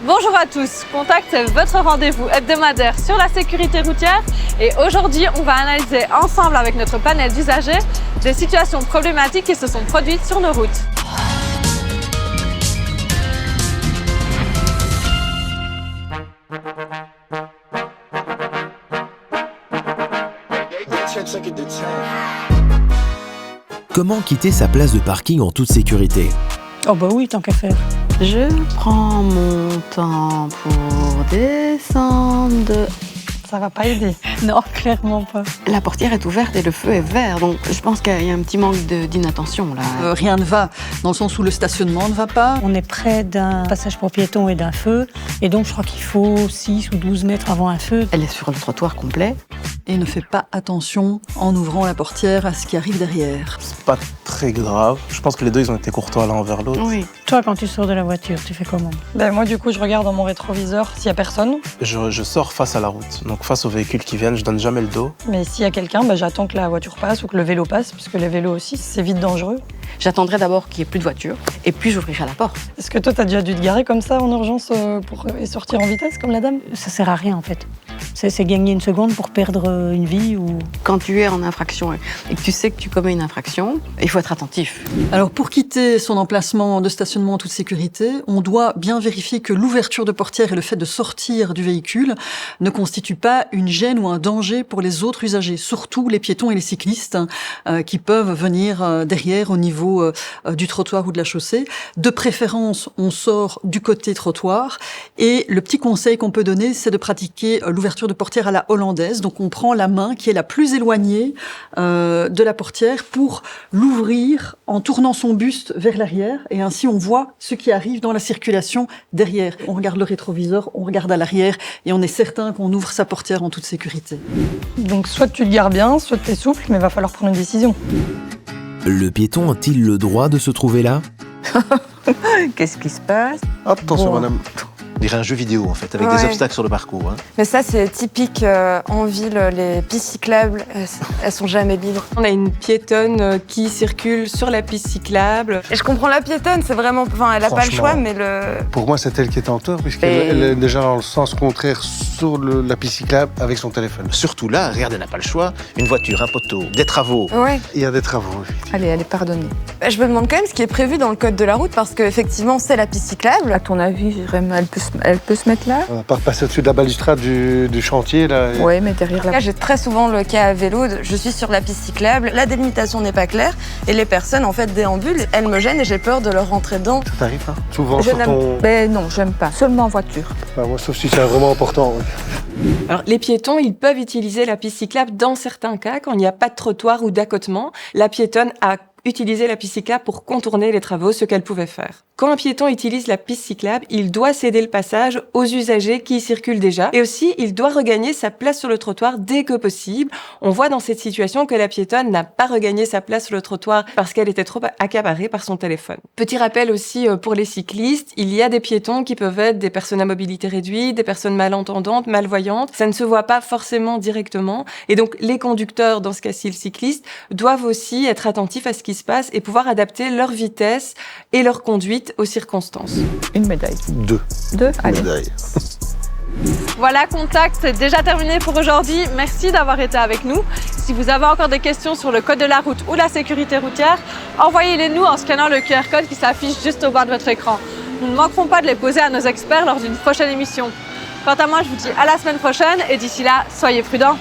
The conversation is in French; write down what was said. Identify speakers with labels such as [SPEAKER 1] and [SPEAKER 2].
[SPEAKER 1] Bonjour à tous, Contact c'est votre rendez-vous hebdomadaire sur la sécurité routière et aujourd'hui on va analyser ensemble avec notre panel d'usagers des situations problématiques qui se sont produites sur nos routes.
[SPEAKER 2] Comment quitter sa place de parking en toute sécurité?
[SPEAKER 3] Oh bah oui, tant qu'à faire.
[SPEAKER 4] Je prends mon temps pour descendre.
[SPEAKER 3] Ça va pas aider. Non, clairement pas.
[SPEAKER 4] La portière est ouverte et le feu est vert, donc je pense qu'il y a un petit manque d'inattention là.
[SPEAKER 5] Rien ne va, dans le sens où le stationnement ne va pas.
[SPEAKER 3] On est près d'un passage pour piétons et d'un feu, et donc je crois qu'il faut 6 ou 12 mètres avant un feu.
[SPEAKER 4] Elle est sur le trottoir complet.
[SPEAKER 5] Et ne fait pas attention en ouvrant la portière à ce qui arrive derrière.
[SPEAKER 6] C'est pas très grave. Je pense que les deux, ils ont été courtois l'un envers l'autre.
[SPEAKER 4] Oui.
[SPEAKER 3] Toi, quand tu sors de la voiture, tu fais comment?
[SPEAKER 7] Moi, du coup, je regarde dans mon rétroviseur s'il y a personne.
[SPEAKER 6] Je sors face à la route, donc face aux véhicules qui viennent, je donne jamais le dos.
[SPEAKER 7] Mais s'il y a quelqu'un, j'attends que la voiture passe ou que le vélo passe, puisque les vélos aussi, c'est vite dangereux.
[SPEAKER 4] J'attendrai d'abord qu'il n'y ait plus de voiture, et puis j'ouvrirai la porte.
[SPEAKER 7] Est-ce que toi, t'as déjà dû te garer comme ça en urgence et sortir en vitesse, comme la dame?
[SPEAKER 3] Ça sert à rien en fait. C'est gagner une seconde pour perdre une vie ou...
[SPEAKER 4] Quand tu es en infraction et que tu sais que tu commets une infraction, il faut être attentif.
[SPEAKER 5] Alors pour quitter son emplacement de stationnement en toute sécurité, on doit bien vérifier que l'ouverture de portière et le fait de sortir du véhicule ne constituent pas une gêne ou un danger pour les autres usagers, surtout les piétons et les cyclistes qui peuvent venir derrière au niveau du trottoir ou de la chaussée. De préférence, on sort du côté trottoir et le petit conseil qu'on peut donner, c'est de pratiquer l'ouverture de portière à la hollandaise. Donc on prend la main qui est la plus éloignée de la portière pour l'ouvrir en tournant son buste vers l'arrière et ainsi on voit ce qui arrive dans la circulation derrière. On regarde le rétroviseur, on regarde à l'arrière et on est certain qu'on ouvre sa portière en toute sécurité.
[SPEAKER 7] Donc soit tu te gares bien, soit tu es souple, mais il va falloir prendre une décision.
[SPEAKER 2] Le piéton a-t-il le droit de se trouver là?
[SPEAKER 8] Qu'est-ce qui se passe?
[SPEAKER 6] Attention,
[SPEAKER 8] Bon.
[SPEAKER 6] madame.
[SPEAKER 9] On dirait un jeu vidéo en fait, avec des obstacles sur le parcours. Hein.
[SPEAKER 10] Mais ça, c'est typique en ville, les pistes cyclables, elles sont jamais libres.
[SPEAKER 11] On a une piétonne qui circule sur la piste cyclable.
[SPEAKER 10] Et je comprends la piétonne, c'est vraiment... Enfin, elle a pas le choix, mais
[SPEAKER 12] Pour moi, c'est elle qui est en tort, puisqu'elle est déjà dans le sens contraire sur la piste cyclable avec son téléphone.
[SPEAKER 9] Surtout là, regarde, elle n'a pas le choix. Une voiture, un poteau, des travaux.
[SPEAKER 10] Ouais.
[SPEAKER 12] Il y a des travaux, effectivement.
[SPEAKER 8] Allez, elle est pardonnée.
[SPEAKER 10] Je me demande quand même ce qui est prévu dans le code de la route, parce qu'effectivement, c'est la piste cyclable.
[SPEAKER 8] À ton avis, Rem, elle peut se mettre là?
[SPEAKER 12] On va pas repasser au-dessus de la balustrade du chantier, là.
[SPEAKER 8] Ouais, mais derrière
[SPEAKER 10] Là,
[SPEAKER 8] la...
[SPEAKER 10] j'ai très souvent le cas à vélo, je suis sur la piste cyclable, la délimitation n'est pas claire, et les personnes, en fait, déambulent, elles me gênent et j'ai peur de leur rentrer dedans.
[SPEAKER 12] Ça t'arrive, hein? Souvent,
[SPEAKER 8] Je
[SPEAKER 12] sur
[SPEAKER 8] n'aime...
[SPEAKER 12] ton...
[SPEAKER 8] Ben non, j'aime pas. Seulement en voiture.
[SPEAKER 12] Moi, sauf si c'est vraiment important. Oui.
[SPEAKER 11] Alors, les piétons, ils peuvent utiliser la piste cyclable dans certains cas, quand il n'y a pas de trottoir ou d'accotement. La piétonne a utilisé la piste cyclable pour contourner les travaux, ce qu'elle pouvait faire. Quand un piéton utilise la piste cyclable, il doit céder le passage aux usagers qui y circulent déjà. Et aussi, il doit regagner sa place sur le trottoir dès que possible. On voit dans cette situation que la piétonne n'a pas regagné sa place sur le trottoir parce qu'elle était trop accaparée par son téléphone. Petit rappel aussi pour les cyclistes, il y a des piétons qui peuvent être des personnes à mobilité réduite, des personnes malentendantes, malvoyantes. Ça ne se voit pas forcément directement. Et donc, les conducteurs, dans ce cas-ci le cycliste, doivent aussi être attentifs à ce qui se passe et pouvoir adapter leur vitesse et leur conduite aux circonstances.
[SPEAKER 8] Une médaille.
[SPEAKER 12] Deux.
[SPEAKER 8] Allez.
[SPEAKER 12] Médaille.
[SPEAKER 1] Voilà, Contact, c'est déjà terminé pour aujourd'hui. Merci d'avoir été avec nous. Si vous avez encore des questions sur le code de la route ou la sécurité routière, envoyez-les nous en scannant le QR code qui s'affiche juste au bas de votre écran. Nous ne manquerons pas de les poser à nos experts lors d'une prochaine émission. Quant à moi, je vous dis à la semaine prochaine et d'ici là, soyez prudents.